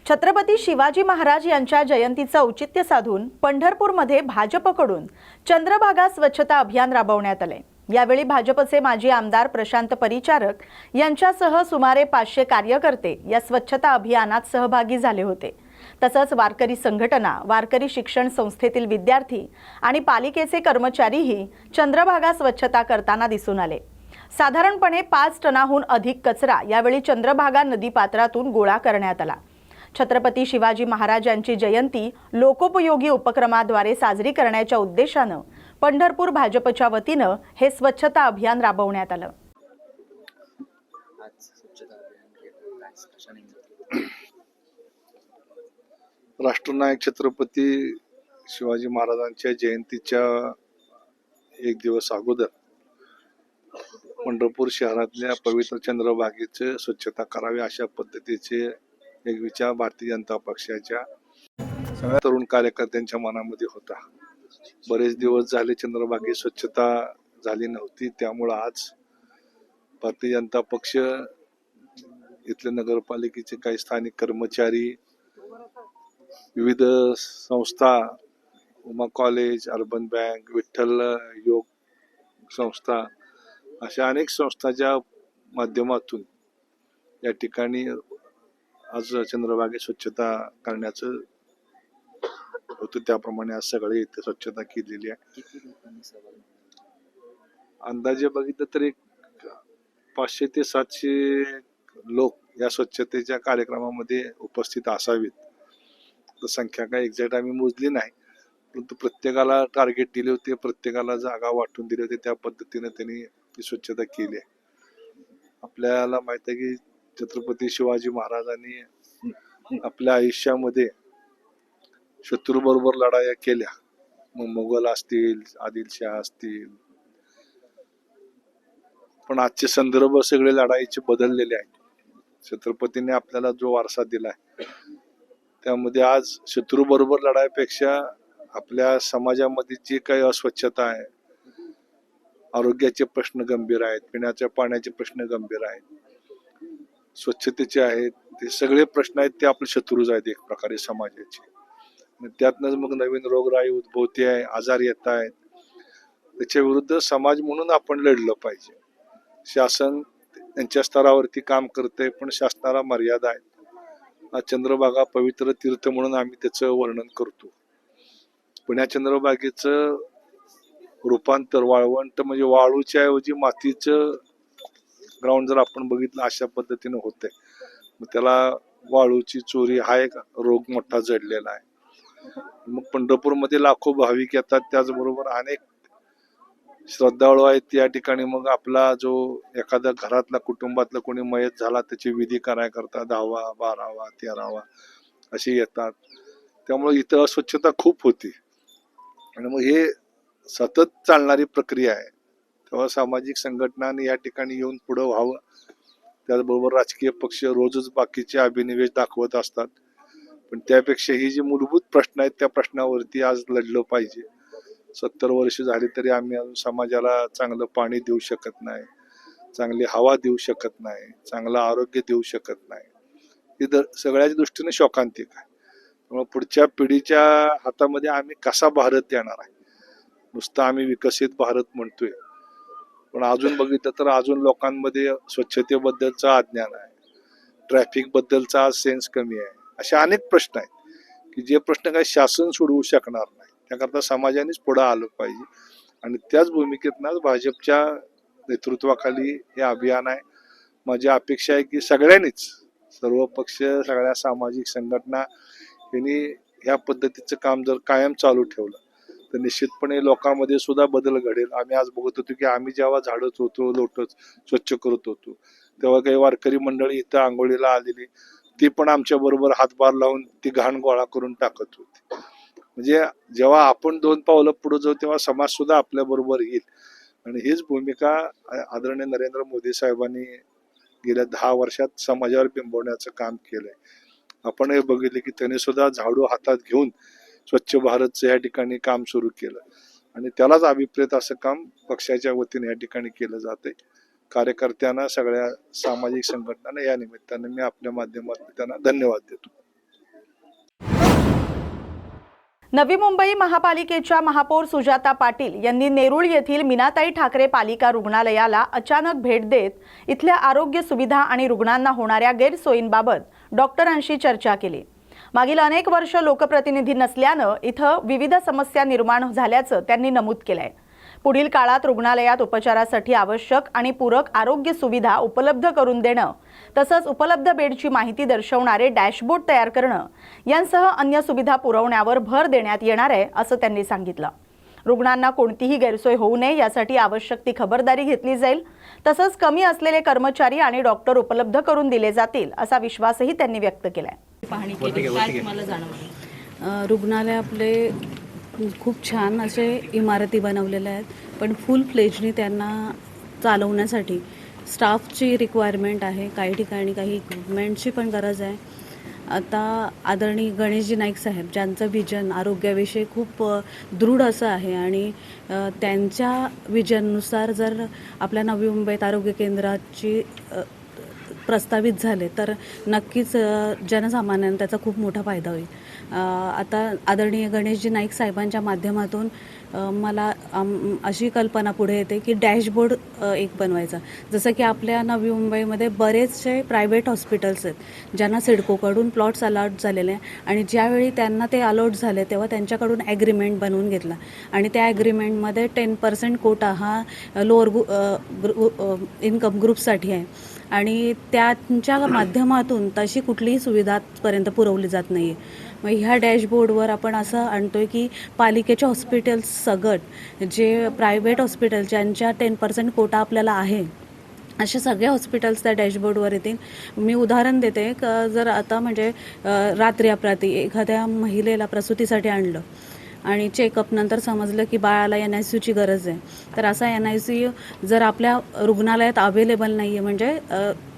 छत्रपती शिवाजी महाराज यांच्या जयंतीचं औचित्य साधून पंढरपूरमध्ये भाजपकडून चंद्रभागा स्वच्छता अभियान राबवण्यात आले। यावेळी भाजपचे माजी आमदार प्रशांत परिचारक यांच्यासह सुमारे 500 कार्यकर्ते या स्वच्छता अभियानात सहभागी झाले होते। तसंच वारकरी संघटना, वारकरी शिक्षण संस्थेतील विद्यार्थी आणि पालिकेचे कर्मचारीही चंद्रभागा स्वच्छता करताना दिसून आले। साधारणपणे 5 टनाहून अधिक कचरा यावेळी चंद्रभागा नदीपात्रातून गोळा करण्यात आला। छत्रपती शिवाजी महाराज यांची जयंती लोकोपयोगी उपक्रमाद्वारे साजरी करण्याच्या उद्देशाने पंढरपूर भाजपच्या वतीने हे स्वच्छता अभियान राबवण्यात आलं। राष्ट्रनायक छत्रपती शिवाजी महाराजांच्या जयंतीच्या एक दिवस अगोदर पंढरपूर शहरातल्या पवित्र चंद्रभागेची स्वच्छता करावी अशा पद्धतीचे एक विचार भारतीय जनता पक्षाच्या सगळ्या तरुण कार्यकर्त्यांच्या मनामध्ये होता। बरेच दिवस झाले चंद्रभागे स्वच्छता झाली नव्हती, त्यामुळे आज भारतीय जनता पक्ष, इथले नगरपालिकेचे काही स्थानिक कर्मचारी, विविध संस्था, Uma college, urban bank, Vitthal योग संस्था अशा अनेक संस्थांच्या माध्यमातून या ठिकाणी आज चंद्रभागे स्वच्छता करण्याचं होतं। त्याप्रमाणे आज सगळे इथे स्वच्छता केलेली आहे। अंदाजे बघितलं तर एक 500 ते 700 लोक या स्वच्छतेच्या कार्यक्रमामध्ये उपस्थित असावेत। तर संख्या काय एक्झॅक्ट आम्ही मोजली नाही, परंतु प्रत्येकाला टार्गेट दिले होते, प्रत्येकाला जागा वाटून दिली होती, त्या पद्धतीने त्यांनी ती स्वच्छता केली आहे। आपल्याला माहित आहे की छत्रपती शिवाजी महाराजांनी आपल्या आयुष्यामध्ये शत्रू बरोबर लढाया केल्या, मग मोगल असतील, आदिलशाह असतील, पण आजचे संदर्भ सगळे लढाईचे बदललेले आहेत। छत्रपतींनी आपल्याला जो वारसा दिलाय त्यामध्ये आज शत्रू बरोबर लढाईपेक्षा आपल्या समाजामध्ये जी काही अस्वच्छता आहे, आरोग्याचे प्रश्न गंभीर आहेत, पिण्याच्या पाण्याचे प्रश्न गंभीर आहेत, स्वच्छतेचे आहेत, ते सगळे प्रश्न आहेत, ते आपले शत्रूच आहेत एक प्रकारे समाजाचे। त्यातनंच मग नवीन रोगराई उद्भवते आहे, आजार येत आहेत, त्याच्या विरुद्ध समाज म्हणून आपण लढलं पाहिजे। शासन त्यांच्या स्तरावरती काम करते, पण शासनाला मर्यादा आहेत। आज चंद्रभागा पवित्र तीर्थ म्हणून आम्ही त्याचं वर्णन करतो, पण या चंद्रभागेचं रूपांतर वाळवंट म्हणजे वाळूच्या ऐवजी मातीचं ग्राउंड जर आपण बघितलं अशा पद्धतीने होतंय। मग त्याला वाळूची चोरी हा एक रोग मोठा जडलेला आहे। मग पंढरपूरमध्ये लाखो भाविक येतात, त्याचबरोबर अनेक श्रद्धाळू आहेत या ठिकाणी। मग आपला जो एखाद्या घरातला कुटुंबातला कोणी मयत झाला त्याची विधी कराय करता 10वा 12वा 13वा असे येतात, त्यामुळे इथं अस्वच्छता खूप होती आणि मग हे सतत चालणारी प्रक्रिया आहे। तेव्हा सामाजिक संघटनांनी या ठिकाणी येऊन पुढे व्हावं, त्याचबरोबर राजकीय पक्ष रोजच बाकीचे अभिनिवेश दाखवत असतात, पण त्यापेक्षा ही जी मूलभूत प्रश्न आहेत त्या प्रश्नावरती आज लढलं पाहिजे। 70 वर्ष झाली तरी आम्ही अजून समाजाला चांगलं पाणी देऊ शकत नाही, चांगली हवा देऊ शकत नाही, चांगलं आरोग्य देऊ शकत नाही, ही सगळ्याच दृष्टीने शोकांतिक आहे। त्यामुळे पुढच्या पिढीच्या हातामध्ये आम्ही कसा भारत देणार आहे? नुसतं आम्ही विकसित भारत म्हणतोय, पण अजून बघितलं तर अजून लोकांमध्ये स्वच्छतेबद्दलचं अज्ञान आहे, ट्रॅफिक बद्दलचा सेन्स कमी आहे, असे अनेक प्रश्न आहेत की जे प्रश्न काही शासन सोडवू शकणार नाही। त्याकरता समाजानेच पुढे आलं पाहिजे आणि त्याच भूमिकेतनं भाजपच्या नेतृत्वाखाली हे अभियान आहे। माझी अपेक्षा आहे की सगळ्यांनीच, सर्व पक्ष, सगळ्या सामाजिक संघटना यांनी ह्या पद्धतीचं काम जर कायम चालू ठेवलं तर निश्चितपणे लोकांमध्ये सुद्धा बदल घडेल। आम्ही आज बघत होतो की आम्ही जेव्हा झाडत होतो, लोटत स्वच्छ करत होतो, तेव्हा काही वारकरी मंडळी इथं आंघोळीला आलेली, ती पण आमच्या बरोबर हातभार लावून ती घाण गोळा करून टाकत होती। म्हणजे जेव्हा आपण 2 पावलं पुढे जाऊ तेव्हा समाज सुद्धा आपल्या बरोबर येईल आणि हीच भूमिका आदरणीय नरेंद्र मोदी साहेबांनी गेल्या 10 वर्षात समाजावर बिंबवण्याचं काम केलंय। आपण हे बघितले की त्यांनी सुद्धा झाडू हातात घेऊन स्वच्छ भारतचं या ठिकाणी काम सुरू केलं आणि त्यालाच अभिप्रेत असं काम पक्षाच्या वतीने या ठिकाणी केलं जातंय। कार्यकर्त्यांना, सगळ्या सामाजिक संघटनांना या निमित्ताने मी आपल्या माध्यमातून त्यांना धन्यवाद देतो। नवी मुंबई महापालिकेच्या महापौर सुजाता पाटील यांनी नेरूळ येथील मीनाताई ठाकरे पालिका रुग्णालयाला अचानक भेट देत इथल्या आरोग्य सुविधा आणि रुग्णांना होणाऱ्या गैरसोयींबाबत डॉक्टरांशी चर्चा केली। मागील अनेक वर्ष लोकप्रतिनिधी नसल्यानं इथं विविध समस्या निर्माण झाल्याचं त्यांनी नमूद केलंय। पुढील काळात रुग्णालयात उपचारासाठी आवश्यक आणि पूरक आरोग्य सुविधा उपलब्ध करून देणं तसंच उपलब्ध बेडची माहिती दर्शवणारे डॅशबोर्ड तयार करणं यांसह अन्य सुविधा पुरवण्यावर भर देण्यात येणार आहे असं त्यांनी सांगितलं। रुग्णांना कोणतीही गैरसोय होऊ नये यासाठी आवश्यक ती खबरदारी घेतली जाईल तसंच कमी असलेले कर्मचारी आणि डॉक्टर उपलब्ध करून दिले जातील असा विश्वासही त्यांनी व्यक्त केलाय। पाहणी केली काय तुम्हाला जाणवलं? रुग्णालय आपले खूप छान असे इमारती बनवलेल्या आहेत, पण फुल फ्लेजनी त्यांना चालवण्यासाठी स्टाफची रिक्वायरमेंट आहे। काही ठिकाणी काही इक्विपमेंटची पण गरज आहे। आता आदरणीय गणेशजी नाईक साहेब ज्यांचं विजन आरोग्याविषयी खूप दृढ असं आहे आणि त्यांच्या विजननुसार जर आपल्या नवी मुंबईत आरोग्य केंद्राची प्रस्तावित झाले तर नक्कीच जनसामान्यांना त्याचा खूप मोठा फायदा होईल। आता आदरणीय गणेशजी नाईक साहेबांच्या माध्यमातून मला अशी कल्पना पुढे येते की डॅशबोर्ड एक बनवायचा। जसं की आपल्या नवी मुंबईमध्ये बरेचसे प्रायव्हेट हॉस्पिटल्स आहेत ज्यांना सिडकोकडून प्लॉट्स अलॉट झालेले आहे आणि ज्यावेळी त्यांना ते अलॉट झाले तेव्हा त्यांच्याकडून ॲग्रीमेंट बनवून घेतला आणि त्या ॲग्रीमेंटमध्ये 10% कोटा हा लोअर इन्कम ग्रुपसाठी आहे आणि त्यांच्या माध्यमातून तशी कुठलीही सुविधा आजपर्यंत पुरवली जात नाही आहे। मग ह्या डॅशबोर्डवर आपण असं आणतोय की पालिकेच्या हॉस्पिटल्स सगट जे प्रायव्हेट हॉस्पिटल ज्यांच्या 10% कोटा आपल्याला आहे असे सगळे हॉस्पिटल्स त्या डॅशबोर्डवर येतील। मी उदाहरण देते जर आता म्हणजे रात्री अपरात्री एखाद्या महिलेला प्रसूतीसाठी आणलं आणि चेकअप नंतर समजलं की बाळाला NICUची गरज आहे, तर असा NICU जर आपल्या रुग्णालयात अवेलेबल नाही आहे म्हणजे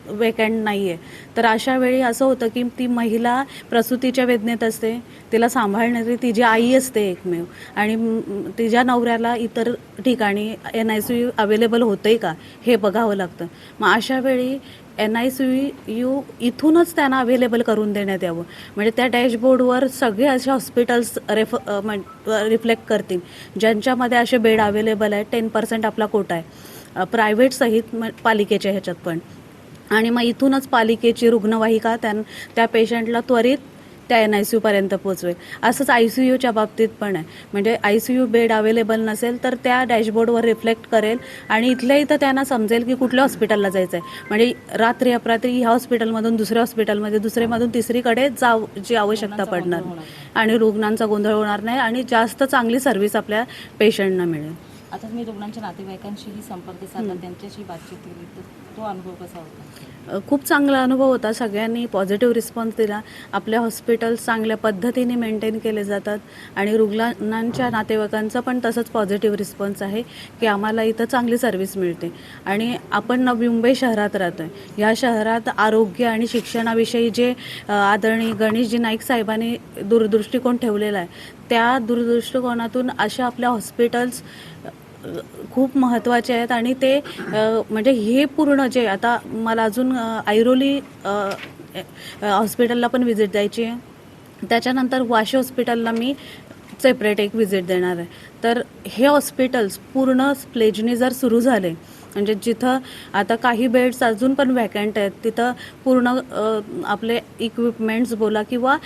वेकंट नाही आहे, तर अशा वेळी असं होतं की ती महिला प्रसूतीच्या वेदनेत असते, तिला सांभाळणारी तिची आई असते एकमेव आणि तिच्या नवऱ्याला इतर ठिकाणी NICU अवेलेबल होतंय का हे बघावं लागतं। मग अशा वेळी NICU इथूनच त्यांना अवेलेबल करून देण्यात यावं, म्हणजे त्या डॅशबोर्डवर सगळे असे हॉस्पिटल्स रिफ्लेक्ट करतील ज्यांच्यामध्ये असे बेड अवेलेबल आहे। 10% आपला कोटा आहे प्रायव्हेट सहित पालिकेच्या ह्याच्यात पण, आणि मग इथूनच पालिकेची रुग्णवाहिका त्या पेशंटला त्वरित त्या NICUपर्यंत पोचवेल। असंच ICUच्या बाबतीत पण आहे, म्हणजे ICU बेड अवेलेबल नसेल तर त्या डॅशबोर्डवर रिफ्लेक्ट करेल आणि इथल्या इथं त्यांना समजेल की कुठल्या हॉस्पिटलला जायचं आहे, म्हणजे रात्री अपरात्री ह्या हॉस्पिटलमधून दुसऱ्या हॉस्पिटलमध्ये दुसरेमधून तिसरीकडे जावची आवश्यकता पडणार आणि रुग्णांचा गोंधळ होणार नाही आणि जास्त चांगली सर्व्हिस आपल्या पेशंटना मिळेल। आता मी रुग्णांच्या नातेवाईकांशीही संपर्क साधला, त्यांच्याशी बातचीत केली, तर तो अनुभव कसा होता? खूप चांगला अनुभव होता। सगळ्यांनी पॉझिटिव्ह रिस्पॉन्स दिला। आपल्या हॉस्पिटल्स चांगल्या पद्धतीने मेंटेन केले जातात आणि रुग्णांच्या नातेवाईकांचा पण तसंच पॉझिटिव्ह रिस्पॉन्स आहे की आम्हाला इथं चांगली सर्व्हिस मिळते। आणि आपण नवी मुंबई शहरात राहतो आहे, या शहरात आरोग्य आणि शिक्षणाविषयी जे आदरणीय गणेशजी नाईक साहेबांनी दूरदृष्टिकोन ठेवलेला आहे, त्या दूरदृष्टिकोनातून अशा आपल्या हॉस्पिटल्स खूप महत्त्वाचे आहेत आणि ते म्हणजे हे पूर्ण जे आता मला अजून ऐरोली हॉस्पिटलला पण व्हिजिट द्यायची आहे, त्याच्यानंतर वाशी हॉस्पिटलला मी सेपरेट एक व्हिजिट देणार आहे। तर हे हॉस्पिटल्स पूर्ण प्लेजनी जर सुरू झाले म्हणजे जिथं आता काही बेड्स अजून पण वॅकंट आहेत तिथं पूर्ण आपले इक्विपमेंट्स बोला किंवा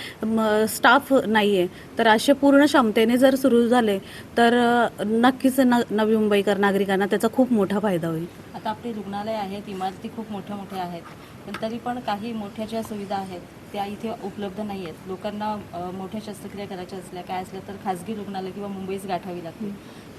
स्टाफ नाही आहे, तर असे पूर्ण क्षमतेने जर सुरू झाले तर नक्कीच नवी मुंबईकर नागरिकांना त्याचा खूप मोठा फायदा होईल। आता आपली रुग्णालय आहेत, इमारती खूप मोठ्या मोठ्या आहेत, पण तरी पण काही मोठ्या ज्या सुविधा आहेत त्या इथे उपलब्ध नाही आहेत। लोकांना मोठ्या शस्त्रक्रिया करायच्या असल्या काय असल्या तर खाजगी रुग्णालय किंवा मुंबईच गाठावी लागते,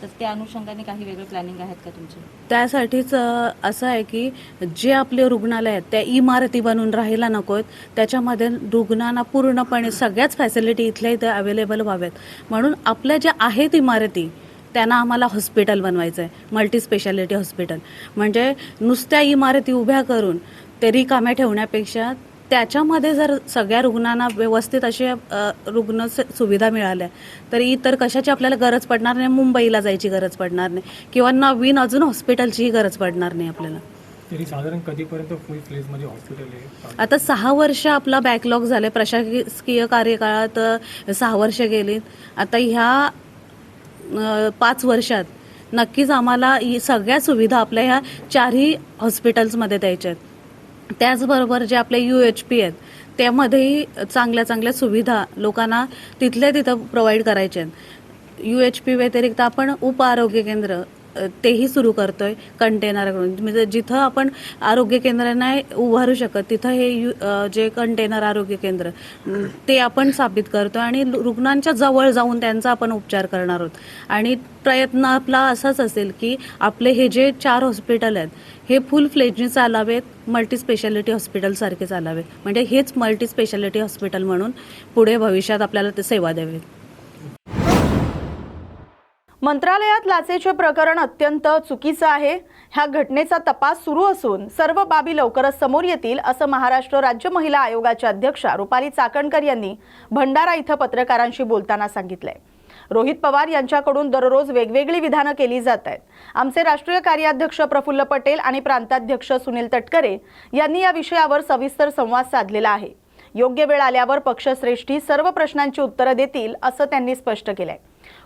तर त्या अनुषंगाने काही वेगळे प्लॅनिंग आहेत का तुमचे? त्यासाठीच असं आहे की जे आपले रुग्णालय आहेत त्या इमारती बनून राहायला नकोत, त्याच्यामध्ये रुग्णांना पूर्णपणे सगळ्याच फॅसिलिटी इथल्या इथं अवेलेबल व्हाव्यात, म्हणून आपल्या ज्या आहेत इमारती त्यांना आम्हाला हॉस्पिटल बनवायचं आहे, मल्टी स्पेशालिटी हॉस्पिटल। म्हणजे नुसत्या इमारती उभ्या करून ते रिकाम्या ठेवण्यापेक्षा त्याच्यामध्ये जर सगळ्या रुग्णांना व्यवस्थित अशा रुग्ण सुविधा मिळाल्या तर इतर कशाची आपल्याला गरज पडणार नाही, मुंबईला जायची गरज पडणार नाही किंवा नवीन अजून हॉस्पिटलचीही गरज पडणार नाही आपल्याला। तरी साधारण कधीपर्यंत फुल फ्लेजमध्ये हॉस्पिटल आहे? आता 6 वर्ष आपला बॅकलॉग झाले, प्रशासकीय कार्यकाळात 6 वर्ष गेलीत. आता ह्या 5 वर्षात नक्कीच आम्हाला ही सगळ्या सुविधा आपल्या ह्या 4ही हॉस्पिटल्समध्ये द्यायच्या आहेत. त्याचबरोबर जे आपले UHP आहेत त्यामध्येही चांगल्या सुविधा लोकांना तिथल्या तिथं प्रोव्हाइड करायच्या आहेत. UHP व्यतिरिक्त आपण उपआरोग्य केंद्र तेही सुरू करतोय कंटेनरकडून. म्हणजे जिथं आपण आरोग्य केंद्र नाही उभारू शकत तिथं हे जे कंटेनर आरोग्य केंद्र ते आपण स्थापित करतोय आणि रुग्णांच्या जवळ जाऊन त्यांचा आपण उपचार करणार आहोत. आणि प्रयत्न आपला असाच असेल की आपले हे जे 4 हॉस्पिटल आहेत हे फुल फ्लेजने चालावेत, मल्टी स्पेशालिटी हॉस्पिटलसारखे चालावेत. म्हणजे हेच मल्टी स्पेशालिटी हॉस्पिटल म्हणून पुढे भविष्यात आपल्याला ते सेवा द्यावेत. मंत्रालयात लाचेचे प्रकरण अत्यंत चुकीचं आहे. ह्या घटनेचा तपास सुरू असून सर्व बाबी लवकरच समोर येतील असं महाराष्ट्र राज्य महिला आयोगाच्या अध्यक्षा रुपाली चाकणकर यांनी भंडारा इथं पत्रकारांशी बोलताना सांगितलंय. रोहित पवार यांच्याकडून दररोज वेगवेगळी विधानं केली जात आहेत. आमचे राष्ट्रीय कार्याध्यक्ष प्रफुल्ल पटेल आणि प्रांताध्यक्ष सुनील तटकरे यांनी या विषयावर सविस्तर संवाद साधलेला आहे. योग्य वेळ आल्यावर पक्षश्रेष्ठी सर्व प्रश्नांची उत्तरं देतील असं त्यांनी स्पष्ट केलंय.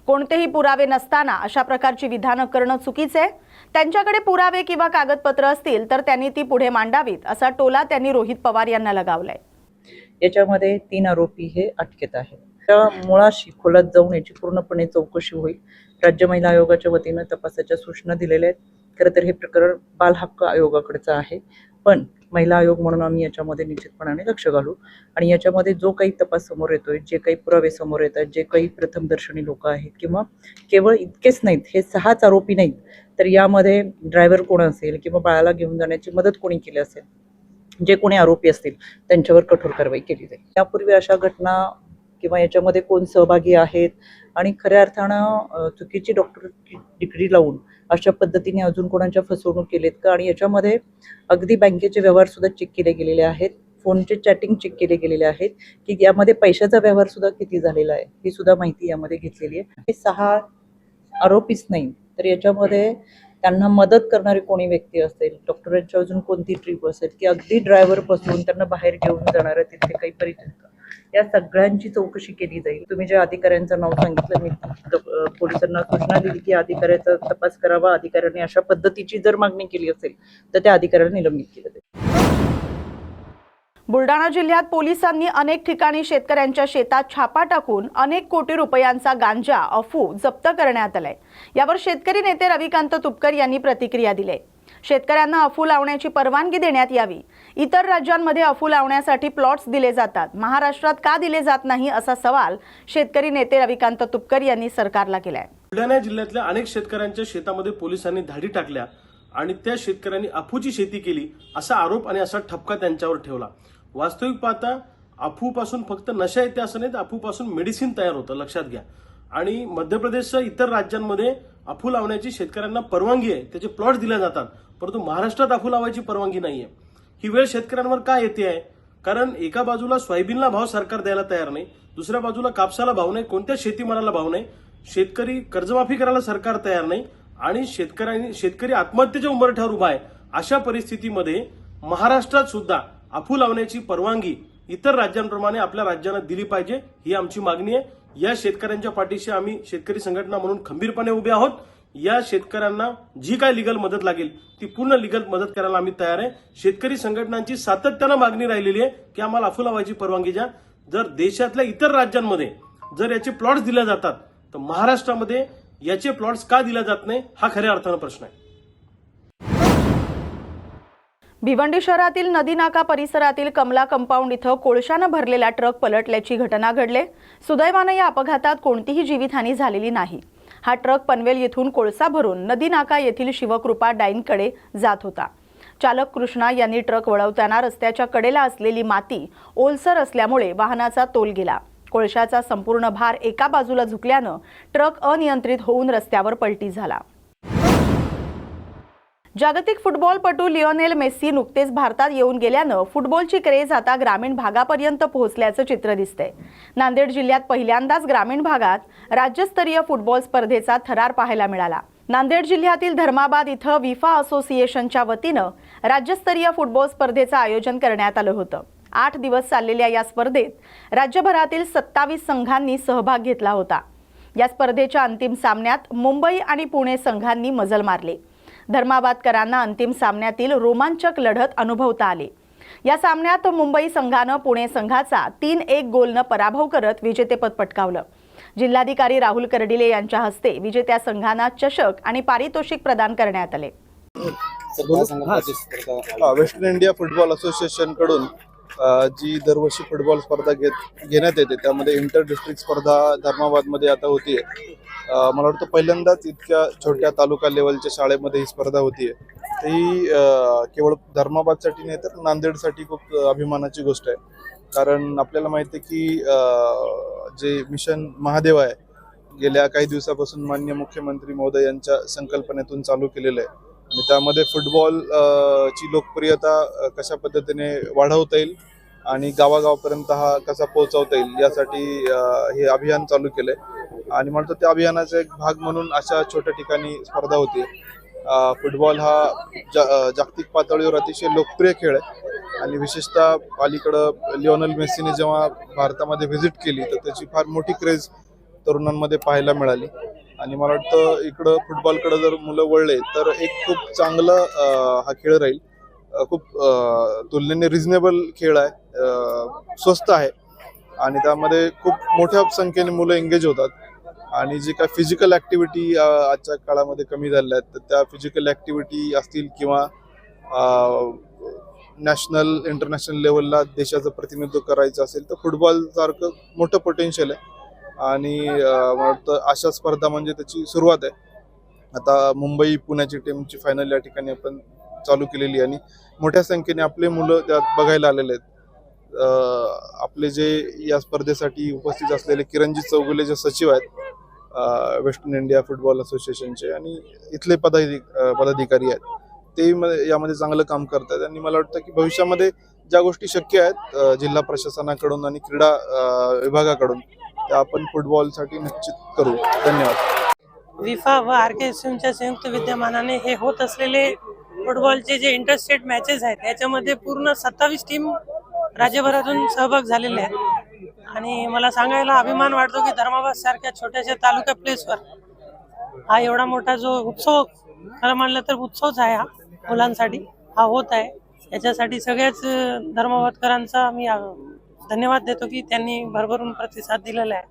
कोणतेही पुरावे नसताना अशा प्रकारची विधानं करणं चुकीचं आहे. त्यांच्याकडे पुरावे किंवा कागदपत्र असतील तर त्यांनी ती पुढे मांडावीत असा टोला त्यांनी रोहित पवार यांना लगावलाय. याच्यामध्ये 3 आरोपी हे अटकेत आहेत. त्या मुळाशी खोलात जाऊन याची पूर्णपणे चौकशी होईल. राज्य महिला आयोगाच्या वतीनं तपासाच्या सूचना दिलेल्या आहेत. खरं तर हे प्रकरण बाल हक्क आयोगाकडचं आहे, पण महिला आयोग म्हणून आम्ही याच्यामध्ये निश्चितपणाने लक्ष घालू आणि याच्यामध्ये जो काही तपास समोर येतोय, जे काही पुरावे समोर येतात, जे काही प्रथमदर्शनी लोक आहेत किंवा केवळ इतकेच नाहीत, हे 6च आरोपी नाहीत, तर यामध्ये ड्रायव्हर कोण असेल किंवा बाळाला घेऊन जाण्याची मदत कोणी केली असेल, जे कोणी आरोपी असतील त्यांच्यावर कठोर कारवाई केली जाईल. यापूर्वी अशा घटना किंवा याच्यामध्ये कोण सहभागी आहेत आणि खऱ्या अर्थानं चुकीची डॉक्टर डिग्री लावून अशा पद्धतीने अजून कोणाच्या फसवणूक केलेत का, आणि याच्यामध्ये अगदी बँकेचे व्यवहार सुद्धा चेक केले गेलेले आहेत, फोनचे चॅटिंग चेक केले गेलेले आहेत, की यामध्ये पैशाचा व्यवहार सुद्धा किती झालेला आहे ही सुद्धा माहिती यामध्ये घेतलेली आहे. हे 6 आरोपीच नाही तर याच्यामध्ये त्यांना मदत करणारी कोणी व्यक्ती असेल, डॉक्टरांची अजून कोणती ट्रीप असेल, की अगदी ड्रायव्हर पासून त्यांना बाहेर घेऊन जाणारं तिथे काही परिचित, या सगळ्यांची चौकशी केली जाईल. तुम्ही ज्या अधिकाऱ्यांचं नाव सांगितलं, मी पोलिसांना सूचना दिली की अधिकाऱ्याचा तपास करावा. अधिकाऱ्यांनी अशा पद्धतीची जर मागणी केली असेल तर त्या अधिकाऱ्याला निलंबित केलं जाईल. बुलडाणा जिल्ह्यात पोलिसांनी अनेक ठिकाणी शेतकऱ्यांच्या शेतात छापा टाकून अनेक कोटी रुपयांचा गांजा अफू जप्त करण्यात आलाय. यावर शेतकरी नेते रविकांत तुपकर यांनी प्रतिक्रिया दिली. शेतकऱ्यांना अफू लावण्याची परवानगी देण्यात यावी. इतर राज्यांमध्ये अफू लावण्यासाठी प्लॉट्स दिले जातात, महाराष्ट्रात का दिले जात नाही असा सवाल शेतकरी नेते रविकांत तुपकर यांनी सरकारला केलाय. बुलढाणा जिल्ह्यातल्या अनेक शेतकऱ्यांच्या शेतामध्ये पोलिसांनी धाडी टाकल्या आणि त्या शेतकऱ्यांनी अफूची शेती केली असा आरोप आणि असा ठपका त्यांच्यावर ठेवला. वास्तविक पाहता अफूपासून फक्त नशा येते असं नाही, तर अफूपासून मेडिसिन तयार होतं, लक्षात घ्या. आणि मध्य प्रदेशसह इतर राज्यांमध्ये अफू लावण्याची शेतकऱ्यांना परवानगी आहे, त्याचे प्लॉट दिले जातात, परंतु महाराष्ट्रात अफू लावायची परवानगी नाहीये. ही वेळ शेतकऱ्यांवर का येते आहे? कारण एका बाजूला सोयाबीनला भाव सरकार द्यायला तयार नाही, दुसऱ्या बाजूला कापसाला भाव नाही, कोणत्या शेतीमालाला भाव नाही, शेतकरी कर्जमाफी करायला सरकार तयार नाही आणि शेतकरी आत्महत्येच्या उंबरठ्यावर उभा आहे. अशा परिस्थितीमध्ये महाराष्ट्रात सुद्धा अफू लावण्याची परवानगी इतर राज्यांप्रमाणे आपल्या राज्यांना दिली पाहिजे, ही आमची मागणी आहे. या शेतकऱ्यांच्या पाठीशी आम्ही शेतकरी संघटना म्हणून खंबीरपणे उभे आहोत. या शेतकऱ्यांना जी काय लिगल मदत लागेल ती पूर्ण लिगल मदत करायला आम्ही तयार आहे. शेतकरी संघटनांची सातत्यानं मागणी राहिलेली आहे की आम्हाला अफू लावायची परवानगी द्या. जर देशातल्या इतर राज्यांमध्ये जर याचे प्लॉट्स दिले जातात तर महाराष्ट्रामध्ये याचे प्लॉट्स का दिले जात नाही हा खऱ्या अर्थानं प्रश्न आहे. भिवंडी शहरातील नदी नाका परिसरातील कमला कंपाऊंड इथं कोळशानं भरलेला ट्रक पलटल्याची घटना घडली. सुदैवानं या अपघातात कोणतीही जीवितहानी झालेली नाही. हा ट्रक पनवेल येथून कोळसा भरून नदी नाका येथील शिवकृपा डाईनकडे जात होता. चालक कृष्णा यांनी ट्रक वळवताना रस्त्याच्या कडेला असलेली माती ओलसर असल्यामुळे वाहनाचा तोल गेला. कोळशाचा संपूर्ण भार एका बाजूला झुकल्यानं ट्रक अनियंत्रित होऊन रस्त्यावर पलटी झाला. जागतिक फुटबॉलपटू लिओनेल मेस्सी नुकतेच भारतात येऊन गेल्यानं फुटबॉलची क्रेज आता ग्रामीण भागापर्यंत पोहोचल्याचं चित्र दिसतंय. नांदेड जिल्ह्यात पहिल्यांदाच ग्रामीण भागात राज्यस्तरीय फुटबॉल स्पर्धेचा थरार पाहायला मिळाला. नांदेड जिल्ह्यातील धर्माबाद इथं विफा असोसिएशनच्या वतीनं राज्यस्तरीय फुटबॉल स्पर्धेचं आयोजन करण्यात आलं होतं. 8 दिवस चाललेल्या या स्पर्धेत राज्यभरातील 27 संघांनी सहभाग घेतला होता. या स्पर्धेच्या अंतिम सामन्यात मुंबई आणि पुणे संघांनी मजल मारले. धर्माबादकरांना अंतिम सामन्यातील रोमांचक लढत अनुभवता आली. या सामन्यात मुंबई संघानं पुणे संघाचा 3-1 गोलनं पराभव करत विजेतेपद पटकावलं. जिल्हाधिकारी राहुल कर्डिले यांच्या हस्ते विजेत्या संघांना चषक आणि पारितोषिक प्रदान करण्यात आले. वेस्टर्न इंडिया फुटबॉल असोसिएशन कडून जी दरवर्षी फुटबॉल स्पर्धा घेण्यात येते, त्यामध्ये इंटर डिस्ट्रिक्ट स्पर्धा धर्माबादमध्ये आता होतीये. मला वाटतं पहिल्यांदाच इतक्या छोट्या तालुका लेवलच्या शाळेमध्ये ही स्पर्धा होतीये. ही केवळ धर्माबादसाठी नाही तर नांदेडसाठी खूप अभिमानाची गोष्ट आहे. कारण आपल्याला माहिती आहे की जे मिशन महादेव आहे, गेल्या काही दिवसापासून माननीय मुख्यमंत्री महोदय यांच्या संकल्पनेतून चालू केलेलं आहे. आणि त्यामध्ये फुटबॉल ची लोकप्रियता कशा पद्धतीने वाढवता येईल आणि गावागावापर्यंत हा कसा पोहोचवता येईल यासाठी हे अभियान चालू केलंय. आणि म्हणतो त्या अभियानाचा एक भाग म्हणून अशा छोट्या ठिकाणी स्पर्धा होती. फुटबॉल हा जागतिक पातळीवर अतिशय लोकप्रिय खेळ आहे आणि विशेषतः अलीकडं लिओनेल मेस्सीने जेव्हा भारतामध्ये व्हिजिट केली तर त्याची फार मोठी क्रेज तरुणांमध्ये पाहायला मिळाली. आणि मला वाटतं इकडं फुटबॉलकडे जर मुलं वळले तर एक खूप चांगलं हा खेळ राहील. खूप तुलनेने रिझनेबल खेळ आहे, स्वस्त आहे आणि त्यामध्ये खूप मोठ्या संख्येने मुलं एंगेज होतात. आणि जे काय फिजिकल ॲक्टिव्हिटी आजच्या काळामध्ये कमी झालेल्या आहेत, तर त्या फिजिकल ॲक्टिव्हिटी असतील किंवा नॅशनल इंटरनॅशनल लेवलला देशाचं प्रतिनिधित्व करायचं असेल तर फुटबॉलसारखं मोठं पोटेन्शियल आहे. आणि मला वाटतं अशा स्पर्धा म्हणजे त्याची सुरुवात आहे. आता मुंबई पुण्याची टीमची फायनल या ठिकाणी आपण चालू केलेली आणि मोठ्या संख्येने आपले मुलं त्यात बघायला आलेले आहेत. आपले जे या स्पर्धेसाठी उपस्थित असलेले किरणजी चौगुले जे सचिव आहेत वेस्टर्न इंडिया फुटबॉल असोसिएशनचे आणि इथले पदाधिकारी आहेत, ते यामध्ये चांगलं काम करतात. आणि मला वाटतं की भविष्यामध्ये ज्या गोष्टी शक्य आहेत जिल्हा प्रशासनाकडून आणि क्रीडा विभागाकडून त्या आपण फुटबॉलसाठी निश्चित करू. धन्यवाद. विफा व RKSUMच्या संयुक्त विद्यमानाने हे होत असलेले फुटबॉलचे जे इंटरस्टेट मॅचेस आहेत त्याच्यामध्ये पूर्ण 27 टीम राज्यभरातून सहभाग झालेले आहेत. आणि मला सांगायला अभिमान वाटतो की धर्माबाद सारख्या छोट्याशा तालुका प्लेसवर हा एवढा मोठा जो उत्सव, खरं म्हणलं तर उत्सवच आहे हा, मुलांसाठी हा होत आहे. याच्यासाठी सगळ्याच धर्माबादकरांचा मी धन्यवाद देतो की त्यांनी भरभरून प्रतिसाद दिलेला आहे.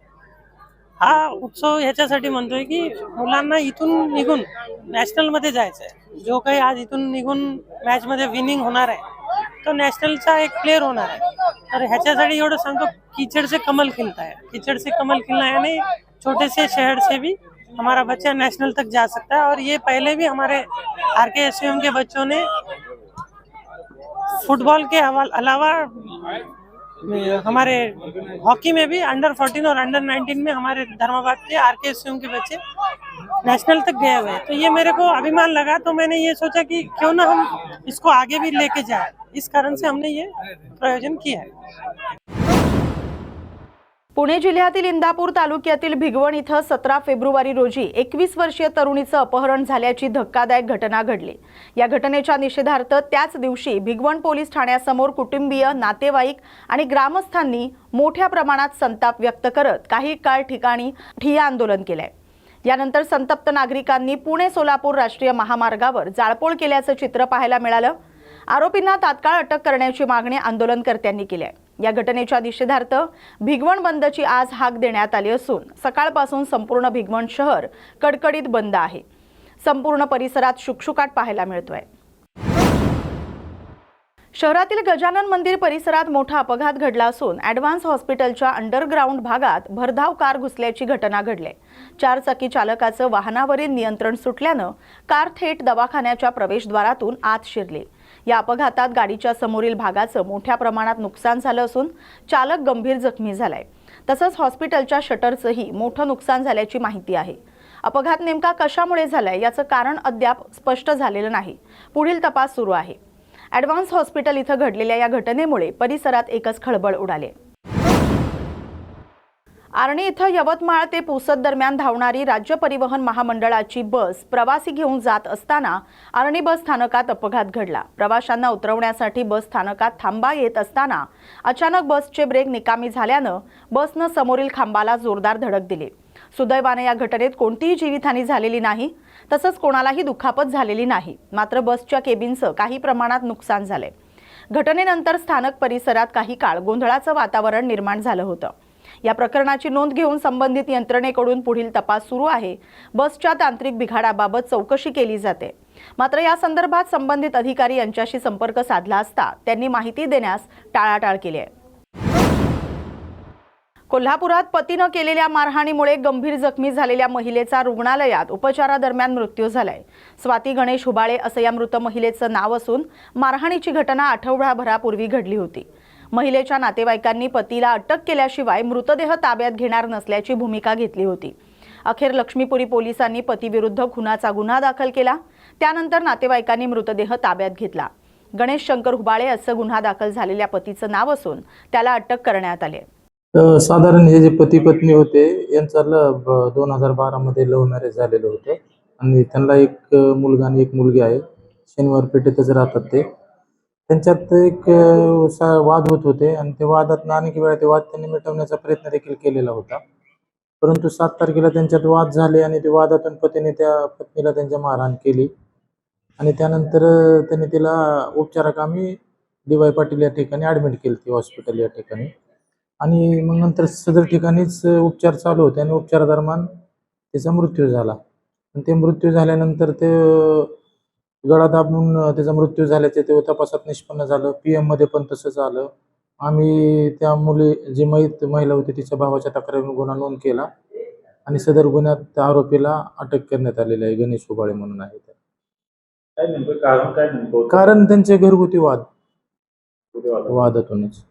हा उत्सव ह्याच्यासाठी म्हणतोय की मुलांना इथून निघून नॅशनलमध्ये जायचं आहे. जो काही आज इथून निघून मॅचमध्ये विनिंग होणार आहे तो नॅशनलचा एक प्लेयर होणार आहे. तर ह्याच्यासाठी एवढं सांगतो, कीचड़ से कमल खिलता है, कीचड़ से कमल खिलना यानी छोटे से शहर से भी हमारा बच्चा नेशनल तक जा सकता है. और ये पहले भी हमारे RKSUM के बच्चों ने फुटबॉल के अलावा हमारे हॉकी में भी अंडर 14 और अंडर 19 में हमारे धर्माबाद के RKSUM के बच्चे नेशनल तक गए हुए हैं. तो ये मेरे को अभिमान लगा, तो मैंने ये सोचा कि क्यों ना हम इसको आगे भी लेके जाए. इस कारण से हमने ये प्रयोजन किया है. पुणे जिल्ह्यातील इंदापूर तालुक्यातील भिगवण इथं 17 फेब्रुवारी रोजी 21 वर्षीय तरुणीचं अपहरण झाल्याची धक्कादायक घटना घडली. या घटनेच्या निषेधार्थ त्याच दिवशी भिगवण पोलीस ठाण्यासमोर कुटुंबीय, नातेवाईक आणि ग्रामस्थांनी मोठ्या प्रमाणात संताप व्यक्त करत काही काळ ठिकाणी ठिय्या आंदोलन केलंय. यानंतर संतप्त नागरिकांनी पुणे सोलापूर राष्ट्रीय महामार्गावर जाळपोळ केल्याचं चित्र पाहायला मिळालं. आरोपींना तात्काळ अटक करण्याची मागणी आंदोलनकर्त्यांनी केली आहे. या घटनेच्या निषेधार्थ भिगवण बंदची आज हाक देण्यात आली असून सकाळपासून संपूर्ण भिगवण शहर कडकडीत बंद आहे. संपूर्ण परिसरात शुकशुकाट पाहायला मिळतोय. शहरातील गजानन मंदिर परिसरात मोठा अपघात घडला असून ॲडव्हान्स हॉस्पिटलच्या अंडरग्राऊंड भागात भरधाव कार घुसल्याची घटना घडली. 4 चाकी चालकाचं वाहनावरील नियंत्रण सुटल्यानं कार थेट दवाखान्याच्या प्रवेशद्वारातून आत शिरली. या अपघातात गाडीच्या समोरील भागाचं मोठ्या प्रमाणात नुकसान झालं असून चालक गंभीर जखमी झालाय. तसंच हॉस्पिटलच्या शटरचंही मोठं नुकसान झाल्याची माहिती आहे. अपघात नेमका कशामुळे झालाय याचं कारण अद्याप स्पष्ट झालेलं नाही. पुढील तपास सुरू आहे. ॲडव्हान्स हॉस्पिटल इथं घडलेल्या या घटनेमुळे परिसरात एकच खळबळ उडाली. आर्णी इथं यवतमाळ ते पुसद दरम्यान धावणारी राज्य परिवहन महामंडळाची बस प्रवासी घेऊन जात असताना आर्णी बस स्थानकात अपघात घडला। प्रवाशांना उतरवण्यासाठी बस स्थानकात थांबा येत असताना अचानक बसचे ब्रेक निकामी झाल्यानं बसनं समोरील खांबाला जोरदार धडक दिली। सुदैवाने या घटनेत कोणतीही जीवितहानी झालेली नाही, तसंच कोणालाही दुखापत झालेली नाही। मात्र बसच्या केबिनचं काही प्रमाणात नुकसान झाले। घटनेनंतर स्थानक परिसरात काही काळ गोंधळाचं वातावरण निर्माण झालं होतं। या प्रकरणाची नोंद घेऊन संबंधित यंत्रणेकडून पुढील तपास सुरू आहे। बसच्या तांत्रिक बिघाडाबाबत चौकशी केली जाते। मात्र या संदर्भात संबंधित अधिकारी यांच्याशी संपर्क साधला असता त्यांनी माहिती देण्यास टाळाटाळ केली आहे। कोल्हापुरात पतीनं केलेल्या मारहाणीमुळे गंभीर जखमी झालेल्या महिलेचा रुग्णालयात उपचारादरम्यान मृत्यू झालाय। स्वाती गणेश हुबाळे असं या मृत महिलेचं नाव असून मारहाणीची घटना आठवडाभरापूर्वी घडली होती। महिलेच्या नातेवाईकांनी पतीला अटक केल्याशिवाय मृतदेह ताब्यात घेणार नसल्याची भूमिका घेतली होती। अखेर लक्ष्मीपुरी पोलिसांनी पतीविरुद्ध खुनाचा गुन्हा दाखल केला। त्यानंतर नातेवाईकांनी मृतदेह ताब्यात घेतला। गणेश शंकर हुबाळे असं गुन्हा दाखल झालेल्या पतीचं नाव असून त्याला अटक करण्यात आली। साधारण हे जे पती पत्नी होते यांचा 2012 मध्ये लव्ह मॅरेज झालेलं होतं आणि त्यांना एक मुलगा आणि एक मुलगी आहे। शनिवार पेठेतच राहतात ते। त्यांच्यात एक वाद होत होते आणि ते वादात अनेक वेळा ते वाद त्यांनी मिटवण्याचा प्रयत्न देखील केलेला होता, परंतु 7 तारखेला त्यांच्यात वाद झाले आणि ते वादातून पतीने त्या पत्नीला त्यांच्या मारहाण केली आणि त्यानंतर त्यांनी तिला उपचाराकामी DY पाटील या ठिकाणी ॲडमिट केली ती हॉस्पिटल या ठिकाणी आणि मग नंतर सदर ठिकाणीच उपचार चालू होते आणि उपचारादरम्यान त्याचा मृत्यू झाला। आणि ते मृत्यू झाल्यानंतर ते गळा दाबून त्याचा मृत्यू झाल्याचे ते तपासात निष्पन्न झालं। PM मध्ये पण तसंच आलं। आम्ही त्या जी महिला होती तिच्या भावाच्या तक्रारीवरून गुन्हा नोंद केला आणि सदर गुन्ह्यात आरोपीला अटक करण्यात आलेली आहे। गणेश हुबाळे म्हणून आहे। कारण त्यांचे घरगुती वादातूनच।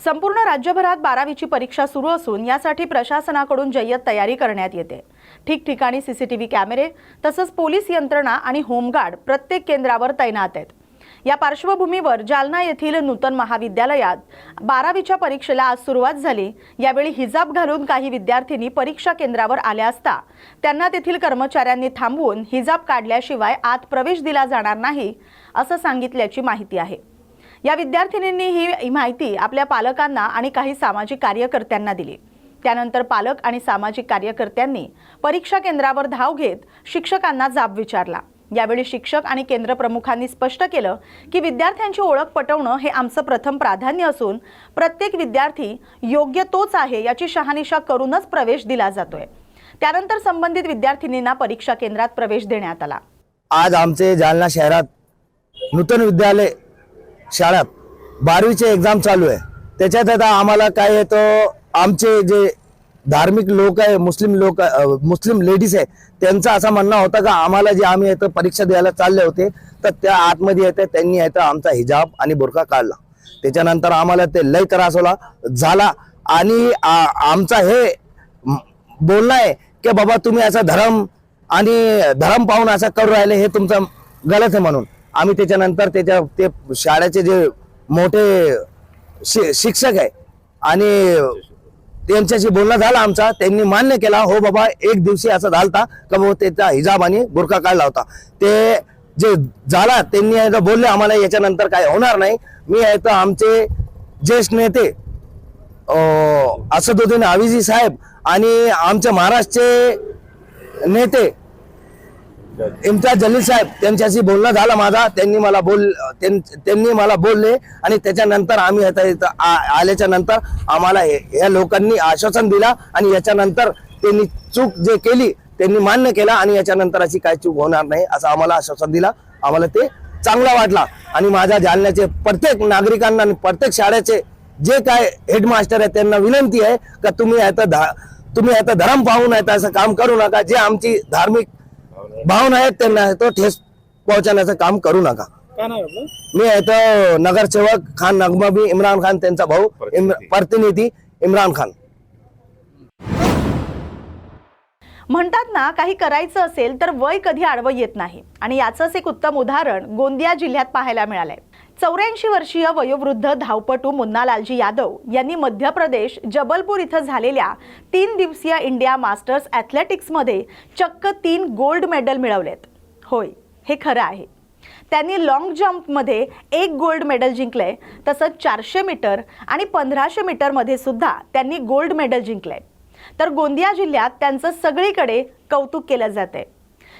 संपूर्ण राज्यभरात 12वीची परीक्षा सुरू असून यासाठी प्रशासनाकडून जय्यत तयारी करण्यात येते। ठिकठिकाणी CCTV कॅमेरे तसंच पोलीस यंत्रणा आणि होमगार्ड प्रत्येक केंद्रावर तैनात आहेत। या पार्श्वभूमीवर जालना येथील नूतन महाविद्यालयात 12वीच्या परीक्षेला आज सुरुवात झाली। यावेळी हिजाब घालून काही विद्यार्थिनी परीक्षा केंद्रावर आल्या असता त्यांना तेथील कर्मचाऱ्यांनी थांबवून हिजाब काढल्याशिवाय आत प्रवेश दिला जाणार नाही असं सांगितल्याची माहिती आहे। या विद्यार्थिनींनी ही माहिती आपल्या पालकांना आणि काही सामाजिक कार्यकर्त्यांना दिली। त्यानंतर पालक आणि सामाजिक कार्यकर्त्यांनी परीक्षा केंद्रावर धाव घेत शिक्षकांना जाब विचारला। यावेळी शिक्षक आणि केंद्र प्रमुखांनी स्पष्ट केलं की विद्यार्थ्यांची ओळख पटवणं हे आमचं प्रथम प्राधान्य असून प्रत्येक विद्यार्थी योग्य तोच आहे याची शहानिशा करूनच प्रवेश दिला जातोय। त्यानंतर संबंधित विद्यार्थिनींना परीक्षा केंद्रात प्रवेश देण्यात आला। आज आमचे जालना शहरात नूतन विद्यालय शाळेत 12वीचे एक्झाम चालू आहे। त्याच्यात आता आम्हाला काय आहे तो आमचे जे धार्मिक लोक आहे, मुस्लिम लेडीज आहे, त्यांचा असा म्हणणं होता का आम्हाला जे आम्ही इथं परीक्षा द्यायला चालले होते तर त्या आतमध्ये येते त्यांनी इथं आमचा हिजाब आणि बुरखा काढला। त्याच्यानंतर आम्हाला ते लय त्रास झाला आणि आमचा हे बोलणं आहे की बाबा तुम्ही असा धर्म पाहून असं करू राहिले हे तुमचं गलत आहे म्हणून आम्ही त्याच्यानंतर ते शाळेचे जे मोठे शिक्षक आहे आणि त्यांच्याशी बोलणं झालं आमचा। त्यांनी मान्य केला हो बाबा एक दिवशी असं झालता का बाबा त्याचा हिजाब आणि बुरखा काढला होता। ते जे झाला त्यांनी बोलले आम्हाला याच्यानंतर काय होणार नाही। मी आहे तर आमचे ज्येष्ठ नेते असदुद्दीन अवीजी साहेब आणि आमचे महाराष्ट्रचे नेते इम्तियाज जलील साहेब त्यांच्याशी बोलणं झालं माझा। त्यांनी मला बोलले आणि त्याच्यानंतर आम्ही आल्याच्या नंतर आम्हाला या लोकांनी आश्वासन दिला आणि याच्यानंतर त्यांनी चूक जे केली त्यांनी मान्य केला आणि याच्यानंतर अशी काय चूक होणार नाही असं आम्हाला आश्वासन दिला। आम्हाला ते चांगला वाटला आणि माझ्या जालन्याचे प्रत्येक नागरिकांना आणि प्रत्येक शाळेचे जे काय हेडमास्टर आहे त्यांना विनंती आहे का तुम्ही आता धर्म पाहून असं काम करू नका। जे आमची धार्मिक भावना आहेत त्यांना तो ठेस पोहोचवण्याचं काम करू नका। मी आहे नगरसेवक खान नगमबी इम्रान खान त्यांचा भाऊ प्रतिनिधी इम्रान खान। म्हणतात ना काही करायचं असेल तर वय कधी आडवं येत नाही आणि याचंच एक उत्तम उदाहरण गोंदिया जिल्ह्यात पाहायला मिळालंय। 84 वर्षीय वयोवृद्ध धावपटू मुन्नालालजी यादव यांनी मध्य प्रदेश जबलपूर इथं झालेल्या 3 दिवसीय इंडिया मास्टर्स ॲथलेटिक्समध्ये चक्क 3 गोल्ड मेडल मिळवलेत. होय, हे खरं आहे. त्यांनी लॉंग जम्पमध्ये 1 गोल्ड मेडल जिंकलंय, तसंच 400 मीटर आणि 1500 मीटरमध्ये सुद्धा त्यांनी गोल्ड मेडल जिंकलंय. तर गोंदिया जिल्ह्यात त्यांचं सगळीकडे कौतुक केलं जाते.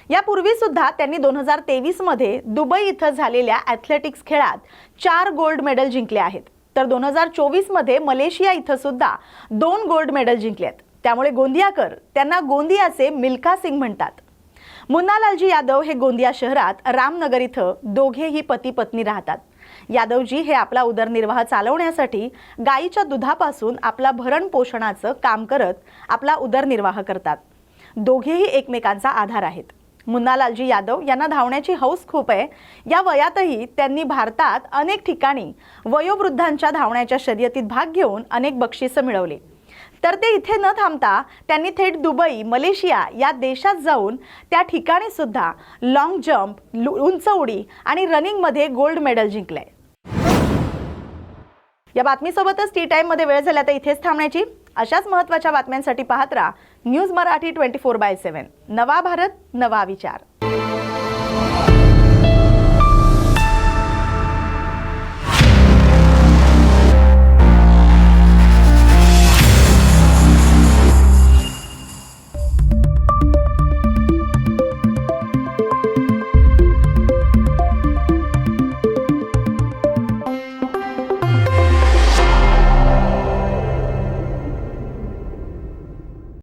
यापूर्वी सुद्धा त्यांनी 2023 मध्ये दुबई इथं झालेल्या ॲथलेटिक्स खेळात 4 गोल्ड मेडल जिंकले आहेत. तर 2024 मध्ये मलेशिया इथं सुद्धा 2 गोल्ड मेडल जिंकलेत. त्यामुळे गोंदियाकर त्यांना गोंदियाचे मिल्खा सिंग म्हणतात. मुन्नालालजी यादव हे गोंदिया शहरात रामनगर इथं दोघेही पती पत्नी राहतात. यादवजी हे आपला उदरनिर्वाह चालवण्यासाठी गायीच्या दुधापासून आपला भरण पोषणाचं काम करत आपला उदरनिर्वाह करतात. दोघेही एकमेकांचा आधार आहेत. मुन्नालालजी यादव यांना धावण्याची हौस खूप आहे. या वयातही त्यांनी भारतात अनेक ठिकाणी वयोवृद्धांच्या धावण्याच्या शर्यतीत भाग घेऊन अनेक बक्षिसं मिळवली. तर ते इथे न थांबता त्यांनी थेट दुबई, मलेशिया या देशात जाऊन त्या ठिकाणी सुद्धा लॉंग जम्प, उंच उडी आणि रनिंगमध्ये गोल्ड मेडल जिंकलंय. या बातमीसोबतच टी टाइममध्ये वेळ झाला तर इथेच थांबण्याची. अशाच महत्त्वाच्या बातम्यांसाठी पाहत राहा न्यूज मराठी 24/7. नवा भारत, नवा विचार.